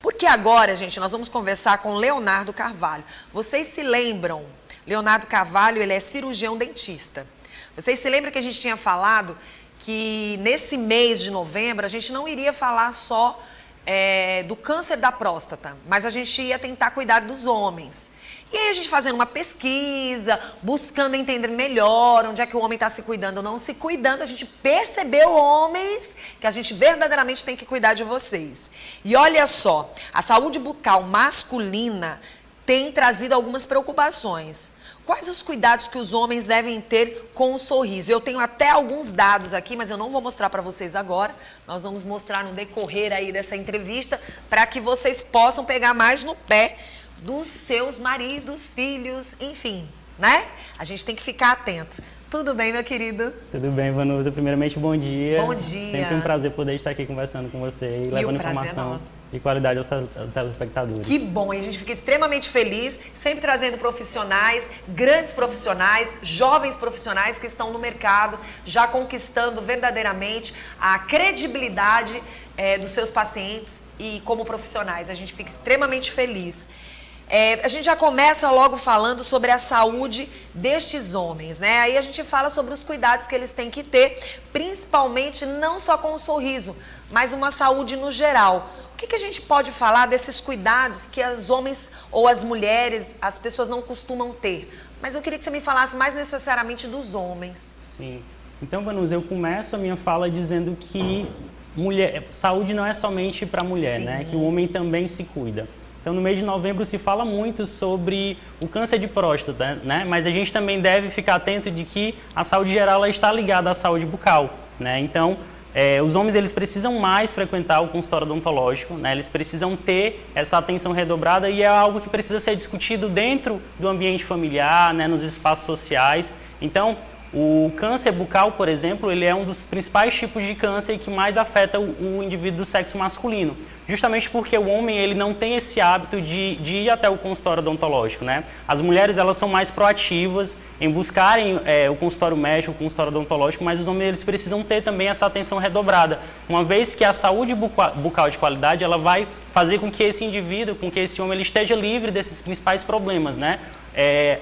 Porque agora, gente, nós vamos conversar com Leonardo Carvalho. Vocês se lembram? Leonardo Carvalho, ele é cirurgião dentista. Vocês se lembram que a gente tinha falado que nesse mês de novembro a gente não iria falar só do câncer da próstata, mas a gente ia tentar cuidar dos homens. E aí a gente fazendo uma pesquisa, buscando entender melhor onde é que o homem está se cuidando ou não se cuidando, a gente percebeu, homens, que a gente verdadeiramente tem que cuidar de vocês. E olha só, a saúde bucal masculina tem trazido algumas preocupações. Quais os cuidados que os homens devem ter com o sorriso? Eu tenho até alguns dados aqui, mas eu não vou mostrar para vocês agora. Nós vamos mostrar no decorrer aí dessa entrevista para que vocês possam pegar mais no pé dos seus maridos, filhos, enfim, né? A gente tem que ficar atento. Tudo bem, meu querido? Tudo bem, Vanusa. Primeiramente, bom dia. Bom dia. Sempre um prazer poder estar aqui conversando com você e levando informação e qualidade aos telespectadores. Que bom, e a gente fica extremamente feliz, sempre trazendo profissionais, grandes profissionais, jovens profissionais que estão no mercado, já conquistando verdadeiramente a credibilidade dos seus pacientes e como profissionais. A gente fica extremamente feliz. A gente já começa logo falando sobre a saúde destes homens, né? Aí a gente fala sobre os cuidados que eles têm que ter, principalmente não só com o sorriso, mas uma saúde no geral. O que a gente pode falar desses cuidados que os homens ou as mulheres, as pessoas não costumam ter? Mas eu queria que você me falasse mais necessariamente dos homens. Sim. Então, Vanusa, eu começo a minha fala dizendo que saúde não é somente para a mulher, né? Que o homem também se cuida. Então, no mês de novembro se fala muito sobre o câncer de próstata, né? Mas a gente também deve ficar atento de que a saúde geral ela está ligada à saúde bucal, né? Então, os homens eles precisam mais frequentar o consultório odontológico, né? Eles precisam ter essa atenção redobrada e é algo que precisa ser discutido dentro do ambiente familiar, né? Nos espaços sociais. Então, o câncer bucal, por exemplo, ele é um dos principais tipos de câncer que mais afeta o indivíduo do sexo masculino. Justamente porque o homem ele não tem esse hábito de ir até o consultório odontológico, né? As mulheres elas são mais proativas em buscarem o consultório médico, o consultório odontológico, mas os homens eles precisam ter também essa atenção redobrada, uma vez que a saúde bucal de qualidade ela vai fazer com que esse indivíduo, com que esse homem ele esteja livre desses principais problemas, né?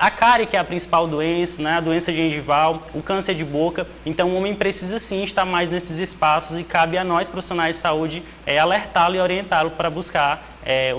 A cárie, que é a principal doença, né? A doença gengival, o câncer de boca. Então, o homem precisa sim estar mais nesses espaços e cabe a nós, profissionais de saúde, alertá-lo e orientá-lo para buscar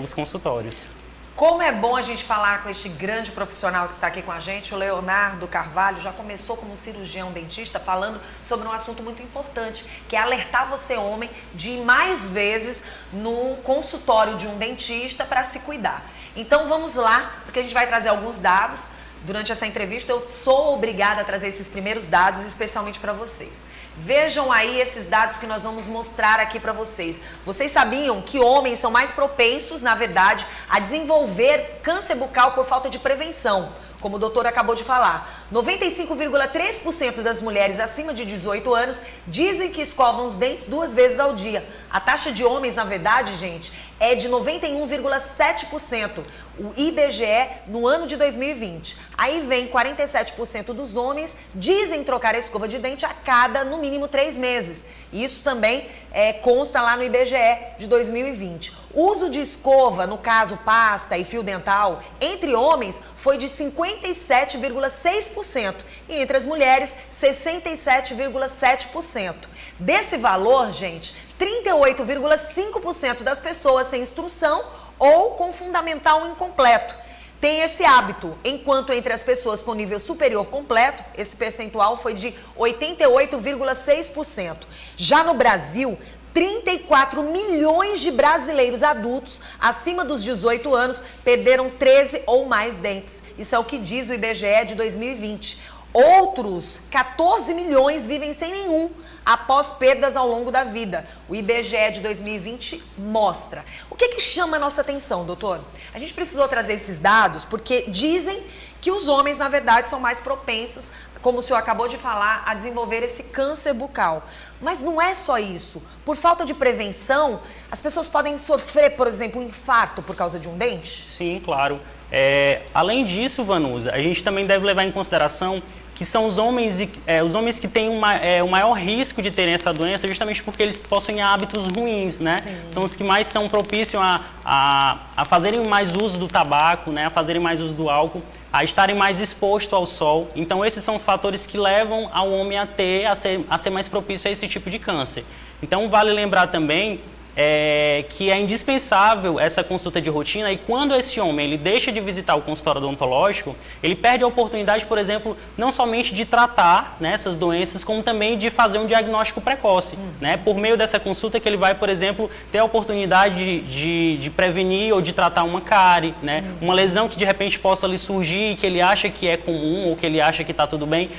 os consultórios. Como é bom a gente falar com este grande profissional que está aqui com a gente, o Leonardo Carvalho, já começou como cirurgião dentista falando sobre um assunto muito importante, que é alertar você, homem, de ir mais vezes no consultório de um dentista para se cuidar. Então vamos lá, porque a gente vai trazer alguns dados. Durante essa entrevista eu sou obrigada a trazer esses primeiros dados, especialmente para vocês. Vejam aí esses dados que nós vamos mostrar aqui para vocês. Vocês sabiam que homens são mais propensos, na verdade, a desenvolver câncer bucal por falta de prevenção? Como o doutor acabou de falar, 95,3% das mulheres acima de 18 anos dizem que escovam os dentes 2 vezes ao dia. A taxa de homens, na verdade, gente, é de 91,7%. O IBGE no ano de 2020. Aí vem 47% dos homens dizem trocar a escova de dente a cada, no mínimo, 3 meses. Isso também consta lá no IBGE de 2020. O uso de escova, no caso pasta e fio dental, entre homens foi de 57,6% e entre as mulheres 67,7%. Desse valor, gente, 38,5% das pessoas sem instrução ou com fundamental incompleto tem esse hábito, enquanto entre as pessoas com nível superior completo, esse percentual foi de 88,6%. Já no Brasil, 34 milhões de brasileiros adultos acima dos 18 anos perderam 13 ou mais dentes. Isso é o que diz o IBGE de 2020. Outros 14 milhões vivem sem nenhum após perdas ao longo da vida. O IBGE de 2020 mostra. O que chama a nossa atenção, doutor? A gente precisou trazer esses dados porque dizem que os homens, na verdade, são mais propensos, como o senhor acabou de falar, a desenvolver esse câncer bucal. Mas não é só isso. Por falta de prevenção, as pessoas podem sofrer, por exemplo, um infarto por causa de um dente? Sim, claro. Além disso, Vanusa, a gente também deve levar em consideração que são os homens que têm o maior risco de terem essa doença, justamente porque eles possuem hábitos ruins, né? Sim. São os que mais são propícios a fazerem mais uso do tabaco, né? A fazerem mais uso do álcool, a estarem mais expostos ao sol. Então, esses são os fatores que levam ao homem a ser mais propício a esse tipo de câncer. Então, vale lembrar também que é indispensável essa consulta de rotina, e quando esse homem ele deixa de visitar o consultório odontológico, ele perde a oportunidade, por exemplo, não somente de tratar, né, essas doenças, como também de fazer um diagnóstico precoce, né, por meio dessa consulta que ele vai, por exemplo, ter a oportunidade de prevenir ou de tratar uma cárie, né, uma lesão que de repente possa lhe surgir e que ele acha que é comum ou que ele acha que está tudo bem,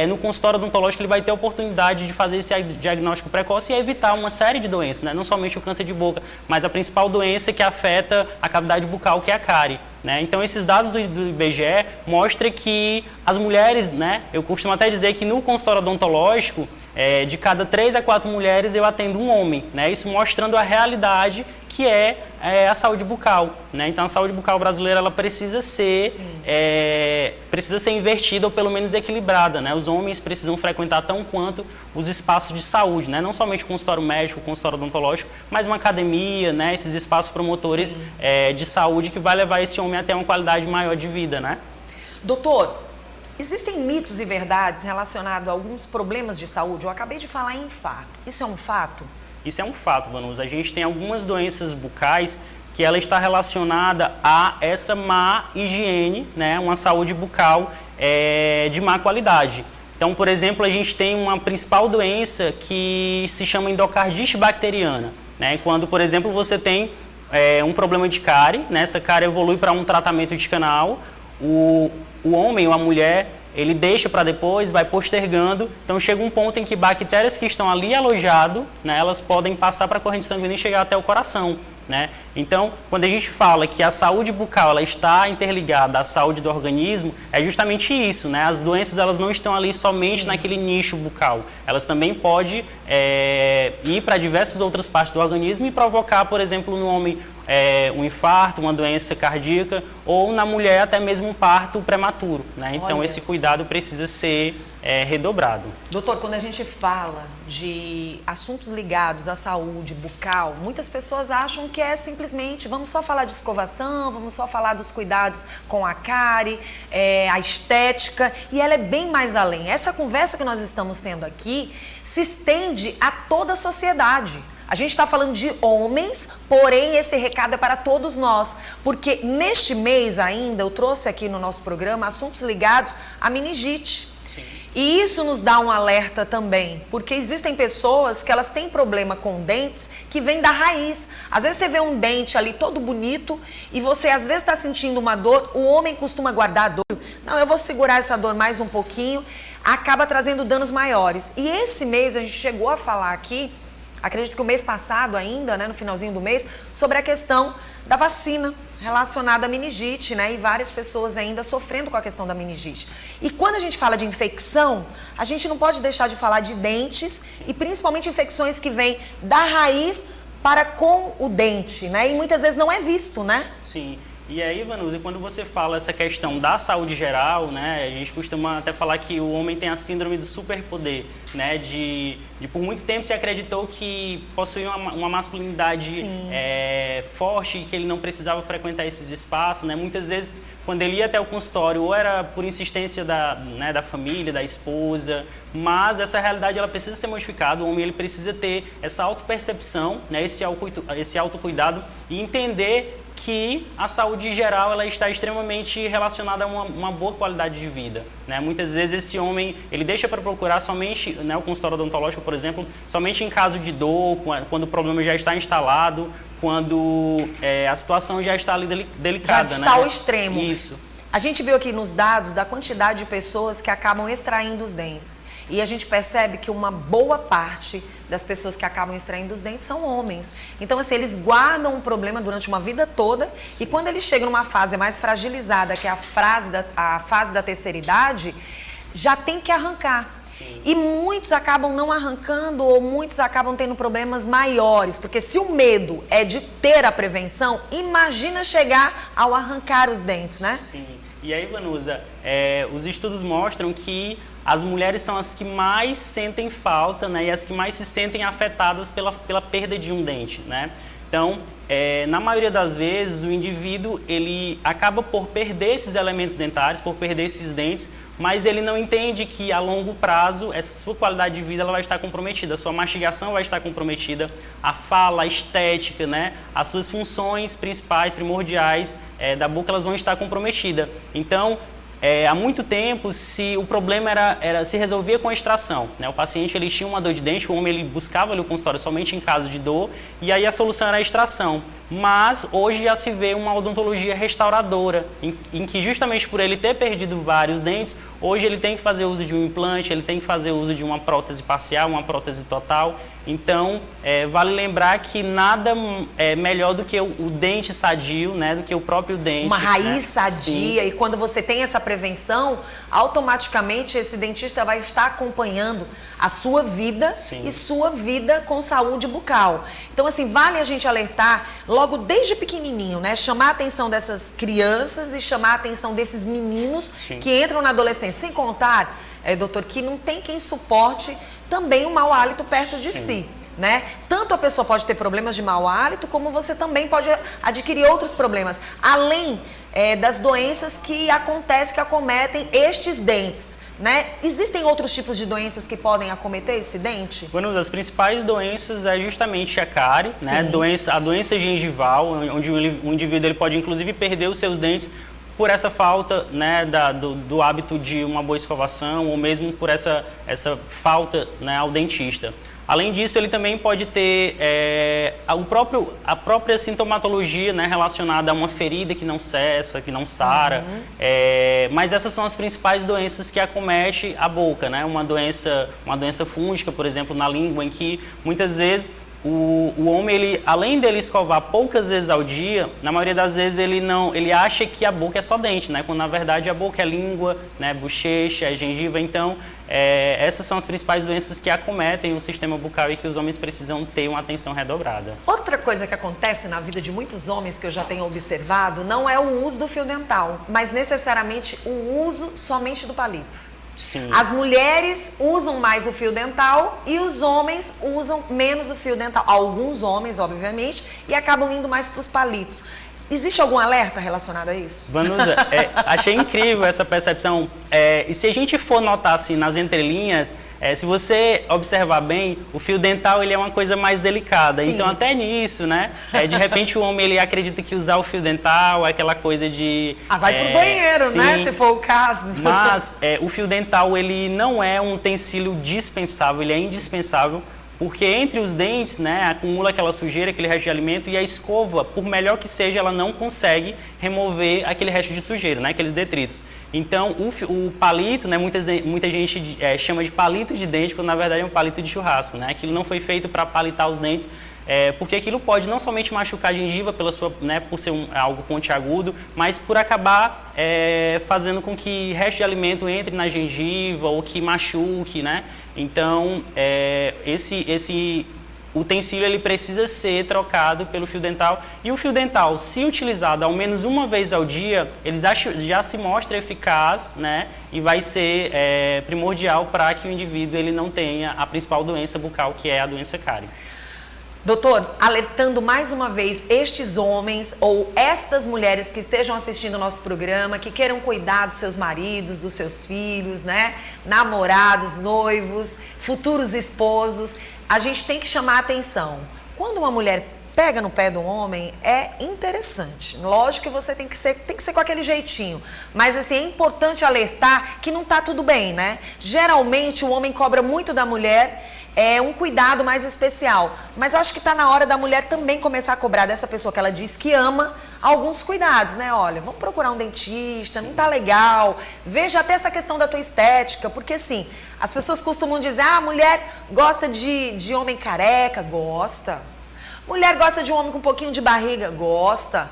no consultório odontológico ele vai ter a oportunidade de fazer esse diagnóstico precoce e evitar uma série de doenças, né, não somente o câncer de boca, mas a principal doença que afeta a cavidade bucal, que é a cárie, né? Então, esses dados do IBGE mostram que as mulheres, né, eu costumo até dizer que no consultório odontológico, de cada 3 a 4 mulheres eu atendo um homem, né? Isso mostrando a realidade que é a saúde bucal, né? Então, a saúde bucal brasileira ela precisa ser invertida ou pelo menos equilibrada, né? Os homens precisam frequentar tão quanto os espaços de saúde, né? Não somente o consultório médico, o consultório odontológico, mas uma academia, né? Esses espaços promotores de saúde que vai levar esse homem até uma qualidade maior de vida, né? Doutor, existem mitos e verdades relacionados a alguns problemas de saúde? Eu acabei de falar em infarto. Isso é um fato? Isso é um fato, Vanusa. A gente tem algumas doenças bucais que ela está relacionada a essa má higiene, né? Uma saúde bucal de má qualidade. Então, por exemplo, a gente tem uma principal doença que se chama endocardite bacteriana, né? Quando, por exemplo, você tem um problema de cárie, né? Essa cárie evolui para um tratamento de canal, o homem ou a mulher, ele deixa para depois, vai postergando, então chega um ponto em que bactérias que estão ali alojadas, né, elas podem passar para a corrente sanguínea e chegar até o coração, né? Então, quando a gente fala que a saúde bucal ela está interligada à saúde do organismo, é justamente isso, né? As doenças elas não estão ali somente naquele nicho bucal, elas também podem ir para diversas outras partes do organismo e provocar, por exemplo, no homem um infarto, uma doença cardíaca, ou na mulher até mesmo um parto prematuro, né? Então, esse cuidado precisa ser redobrado. Doutor, quando a gente fala de assuntos ligados à saúde bucal, muitas pessoas acham que é simplesmente, vamos só falar de escovação, vamos só falar dos cuidados com a cárie, a estética, e ela é bem mais além. Essa conversa que nós estamos tendo aqui se estende a toda a sociedade. A gente está falando de homens, porém esse recado é para todos nós, porque neste mês ainda eu trouxe aqui no nosso programa assuntos ligados à meningite. Sim. E isso nos dá um alerta também, porque existem pessoas que elas têm problema com dentes que vem da raiz. Às vezes você vê um dente ali todo bonito e você às vezes está sentindo uma dor, o homem costuma guardar a dor. Não, eu vou segurar essa dor mais um pouquinho, acaba trazendo danos maiores. E esse mês a gente chegou a falar aqui, acredito que o mês passado ainda, né, no finalzinho do mês, sobre a questão da vacina relacionada à meningite, né, e várias pessoas ainda sofrendo com a questão da meningite. E quando a gente fala de infecção, a gente não pode deixar de falar de dentes e principalmente infecções que vêm da raiz para com o dente, né, e muitas vezes não é visto, né? Sim. E aí, Vanusa, quando você fala essa questão da saúde geral, né, a gente costuma até falar que o homem tem a síndrome do superpoder, né, de por muito tempo se acreditou que possuía uma masculinidade forte, que ele não precisava frequentar esses espaços, né, muitas vezes quando ele ia até o consultório, ou era por insistência da família, da esposa, mas essa realidade ela precisa ser modificada, o homem ele precisa ter essa autopercepção, né, esse autocuidado e entender que a saúde geral ela está extremamente relacionada a uma boa qualidade de vida, né? Muitas vezes esse homem ele deixa para procurar somente, né, o consultório odontológico, por exemplo, somente em caso de dor, quando o problema já está instalado, quando a situação já está ali delicada. Já está ao extremo. Isso. A gente viu aqui nos dados da quantidade de pessoas que acabam extraindo os dentes. E a gente percebe que uma boa parte das pessoas que acabam extraindo os dentes são homens. Então, assim, eles guardam um problema durante uma vida toda e quando eles chegam numa fase mais fragilizada, que é a fase da terceira idade, já tem que arrancar. Sim. E muitos acabam não arrancando ou muitos acabam tendo problemas maiores, porque se o medo é de ter a prevenção, imagina chegar ao arrancar os dentes, né? Sim. E aí, Vanusa, os estudos mostram que as mulheres são as que mais sentem falta, né, e as que mais se sentem afetadas pela perda de um dente, né? Então, na maioria das vezes, o indivíduo ele acaba por perder esses elementos dentários, por perder esses dentes, mas ele não entende que a longo prazo essa sua qualidade de vida ela vai estar comprometida, a sua mastigação vai estar comprometida, a fala, a estética, né, as suas funções principais, primordiais da boca elas vão estar comprometidas. Então, há muito tempo, o problema se resolvia com a extração, né? O paciente ele tinha uma dor de dente, o homem ele buscava ali o consultório somente em caso de dor, e aí a solução era a extração. Mas hoje já se vê uma odontologia restauradora, em que justamente por ele ter perdido vários dentes, hoje ele tem que fazer uso de um implante, ele tem que fazer uso de uma prótese parcial, uma prótese total. Então, vale lembrar que nada é melhor do que o dente sadio, né, do que o próprio dente. Uma raiz, né? sadia. Sim. E quando você tem essa prevenção, automaticamente esse dentista vai estar acompanhando a sua vida. Sim. E sua vida com saúde bucal. Então, assim, vale a gente alertar logo desde pequenininho, né? Chamar a atenção dessas crianças e chamar a atenção desses meninos. Sim. Que entram na adolescência. Sem contar, doutor, que não tem quem suporte também o mau hálito perto de si, né? Tanto a pessoa pode ter problemas de mau hálito, como você também pode adquirir outros problemas, além das doenças que acometem estes dentes, né? Existem outros tipos de doenças que podem acometer esse dente? Bueno, as principais doenças é justamente a cárie, né? A doença gengival, onde o indivíduo ele pode inclusive perder os seus dentes por essa falta, né, do hábito de uma boa escovação ou mesmo por essa falta, né, ao dentista. Além disso, ele também pode ter a própria sintomatologia, né, relacionada a uma ferida que não cessa, que não sara. Mas essas são as principais doenças que acometem a boca, né? Uma doença fúngica, por exemplo, na língua, em que muitas vezes o homem, ele, além dele escovar poucas vezes ao dia, na maioria das vezes ele acha que a boca é só dente, né? Quando na verdade a boca é língua, né? Bochecha, é gengiva. Então, essas são as principais doenças que acometem o sistema bucal e que os homens precisam ter uma atenção redobrada. Outra coisa que acontece na vida de muitos homens que eu já tenho observado não é o uso do fio dental, mas necessariamente o uso somente do palito. Sim. As mulheres usam mais o fio dental e os homens usam menos o fio dental. Alguns homens, obviamente, e acabam indo mais para os palitos. Existe algum alerta relacionado a isso? Vanusa, achei incrível essa percepção. E se a gente for notar assim, nas entrelinhas, se você observar bem, o fio dental ele é uma coisa mais delicada. Sim. Então, até nisso, né? De repente, o homem ele acredita que usar o fio dental é aquela coisa de... vai pro banheiro, sim, né? Se for o caso. Mas o fio dental ele não é um utensílio dispensável, ele é indispensável. Porque entre os dentes, né, acumula aquela sujeira, aquele resto de alimento, e a escova, por melhor que seja, ela não consegue remover aquele resto de sujeira, né, aqueles detritos. Então, o palito, né, muita gente chama de palito de dente, quando na verdade é um palito de churrasco, né? Aquilo não foi feito para palitar os dentes, porque aquilo pode não somente machucar a gengiva por ser algo pontiagudo, mas por acabar fazendo com que resto de alimento entre na gengiva ou que machuque, né? Então, esse utensílio ele precisa ser trocado pelo fio dental. E o fio dental, se utilizado ao menos uma vez ao dia, ele já se mostra eficaz, né? E vai ser primordial para que o indivíduo ele não tenha a principal doença bucal, que é a doença cárie. Doutor, alertando mais uma vez estes homens ou estas mulheres que estejam assistindo o nosso programa, que queiram cuidar dos seus maridos, dos seus filhos, né? Namorados, noivos, futuros esposos, a gente tem que chamar a atenção. Quando uma mulher pega no pé do homem, é interessante. Lógico que você tem que ser com aquele jeitinho. Mas assim, é importante alertar que não tá tudo bem, né? Geralmente o homem cobra muito da mulher um cuidado mais especial. Mas eu acho que está na hora da mulher também começar a cobrar dessa pessoa que ela diz que ama alguns cuidados, né? Olha, vamos procurar um dentista, não tá legal. Veja até essa questão da tua estética, porque assim, as pessoas costumam dizer, a mulher gosta de homem careca, gosta. Mulher gosta de um homem com um pouquinho de barriga, gosta.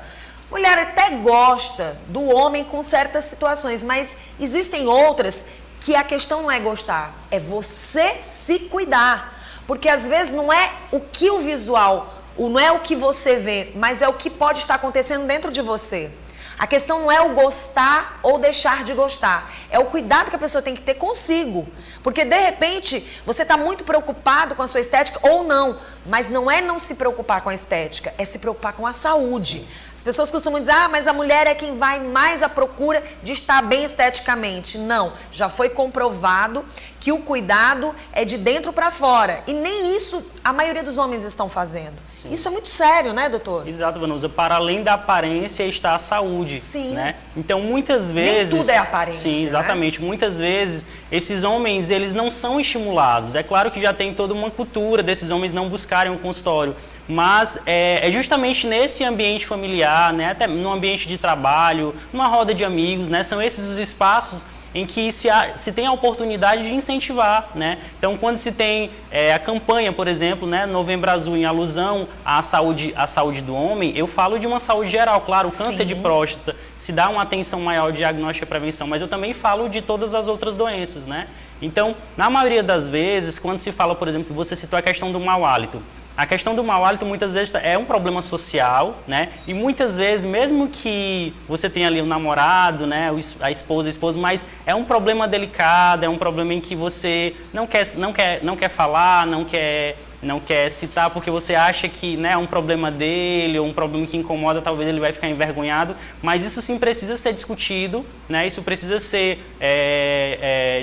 Mulher até gosta do homem com certas situações, mas existem outras que a questão não é gostar, é você se cuidar. Porque às vezes não é o que o visual, não é o que você vê, mas é o que pode estar acontecendo dentro de você. A questão não é o gostar ou deixar de gostar. É o cuidado que a pessoa tem que ter consigo. Porque, de repente, você está muito preocupado com a sua estética ou não. Mas não é não se preocupar com a estética, é se preocupar com a saúde. As pessoas costumam dizer, mas a mulher é quem vai mais à procura de estar bem esteticamente. Não, já foi comprovado que o cuidado é de dentro para fora. E nem isso a maioria dos homens estão fazendo. Sim. Isso é muito sério, né, doutor? Exato, Vanusa. Para além da aparência está a saúde. Sim. Né? Então, muitas vezes... Nem tudo é aparência. Sim, exatamente. Né? Muitas vezes, esses homens, eles não são estimulados. É claro que já tem toda uma cultura desses homens não buscarem um consultório. Mas é justamente nesse ambiente familiar, né, até no ambiente de trabalho, numa roda de amigos, né, são esses os espaços em que se tem a oportunidade de incentivar, né? Então, quando se tem a campanha, por exemplo, né, Novembro Azul, em alusão à saúde do homem, eu falo de uma saúde geral. Claro, o câncer de próstata se dá uma atenção maior diagnóstica e prevenção, mas eu também falo de todas as outras doenças, né? Então, na maioria das vezes, quando se fala, por exemplo, se você citou a questão do mau hálito, a questão do mau hálito muitas vezes é um problema social, né? E muitas vezes, mesmo que você tenha ali um namorado, né? A esposa, mas é um problema delicado, é um problema em que você não quer falar, não quer citar porque você acha que, né, é um problema dele, ou um problema que incomoda, talvez ele vai ficar envergonhado, mas isso sim precisa ser discutido, né, isso precisa ser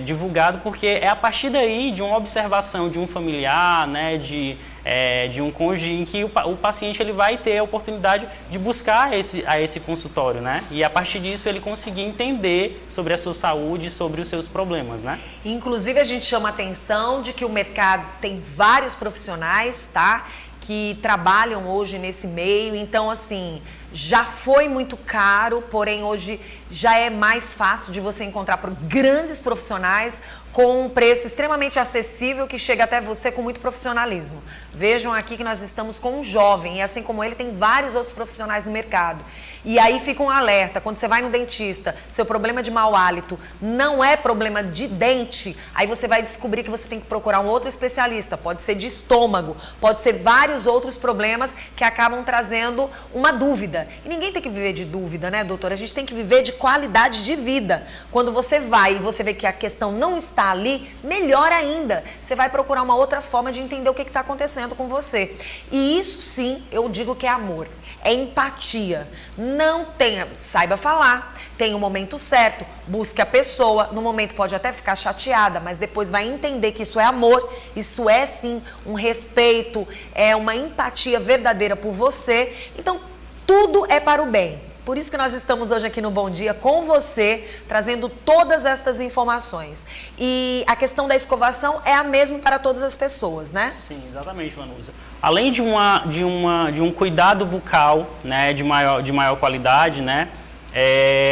divulgado, porque é a partir daí de uma observação de um familiar, né, de um cônjuge, em que o paciente ele vai ter a oportunidade de buscar a esse consultório, né? E a partir disso ele conseguir entender sobre a sua saúde, sobre os seus problemas, né? Inclusive a gente chama a atenção de que o mercado tem vários profissionais, tá? Que trabalham hoje nesse meio, então assim, já foi muito caro, porém hoje já é mais fácil de você encontrar grandes profissionais com um preço extremamente acessível que chega até você com muito profissionalismo. Vejam aqui que nós estamos com um jovem e assim como ele tem vários outros profissionais no mercado. E aí fica um alerta, quando você vai no dentista, seu problema de mau hálito não é problema de dente, aí você vai descobrir que você tem que procurar um outro especialista, pode ser de estômago, pode ser vários outros problemas que acabam trazendo uma dúvida. E ninguém tem que viver de dúvida, né, doutora? A gente tem que viver de qualidade de vida. Quando você vai e você vê que a questão não está ali, melhor ainda. Você vai procurar uma outra forma de entender o que está acontecendo com você. E isso sim, eu digo que é amor, é empatia. Não tenha, saiba falar, tenha o momento certo, busque a pessoa, no momento pode até ficar chateada, mas depois vai entender que isso é amor, isso é sim um respeito, é uma empatia verdadeira por você. Então, tudo é para o bem. Por isso que nós estamos hoje aqui no Bom Dia com você, trazendo todas estas informações. E a questão da escovação é a mesma para todas as pessoas, né? Sim, exatamente, Vanusa. Além de um cuidado bucal, né, de maior qualidade, né,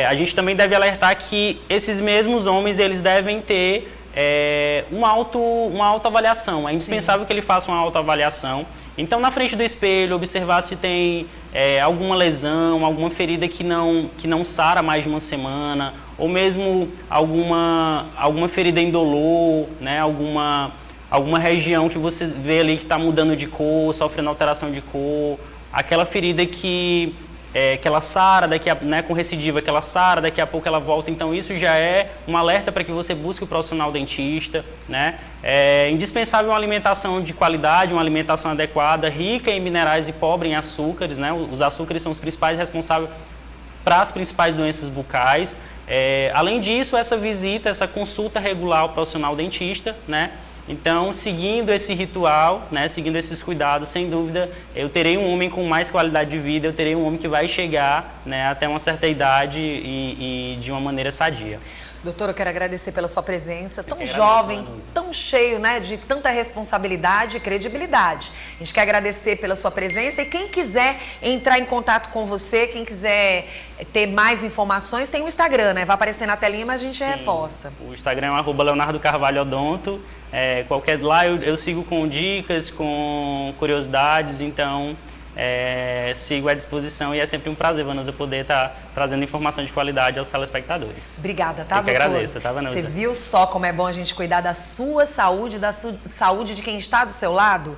a gente também deve alertar que esses mesmos homens, eles devem ter uma autoavaliação. É indispensável que ele faça uma autoavaliação. Então, na frente do espelho, observar se tem alguma lesão, alguma ferida que não sara mais de uma semana, ou mesmo alguma ferida indolor, né? Alguma região que você vê ali que está mudando de cor, sofrendo alteração de cor, aquela ferida que ela sara, né, com recidiva, que ela sara, daqui a pouco ela volta. Então, isso já é um alerta para que você busque o profissional dentista, né? É indispensável uma alimentação de qualidade, uma alimentação adequada, rica em minerais e pobre em açúcares, né? Os açúcares são os principais responsáveis para as principais doenças bucais. Além disso, essa visita, essa consulta regular ao profissional dentista, né? Então, seguindo esse ritual, né, seguindo esses cuidados, sem dúvida, eu terei um homem com mais qualidade de vida, eu terei um homem que vai chegar, né, até uma certa idade e de uma maneira sadia. Doutora, eu quero agradecer pela sua presença, tão jovem, tão cheio, né, de tanta responsabilidade e credibilidade. A gente quer agradecer pela sua presença e quem quiser entrar em contato com você, quem quiser ter mais informações, tem o Instagram, né? Vai aparecer na telinha, mas a gente reforça. O Instagram é @leonardocarvalhoodonto. Qualquer lá eu sigo com dicas, com curiosidades, então sigo à disposição e é sempre um prazer, Vanusa, poder estar trazendo informação de qualidade aos telespectadores. Obrigada, tá, doutor? Eu que agradeço, tá, Vanusa? Você viu só como é bom a gente cuidar da sua saúde, da saúde de quem está do seu lado?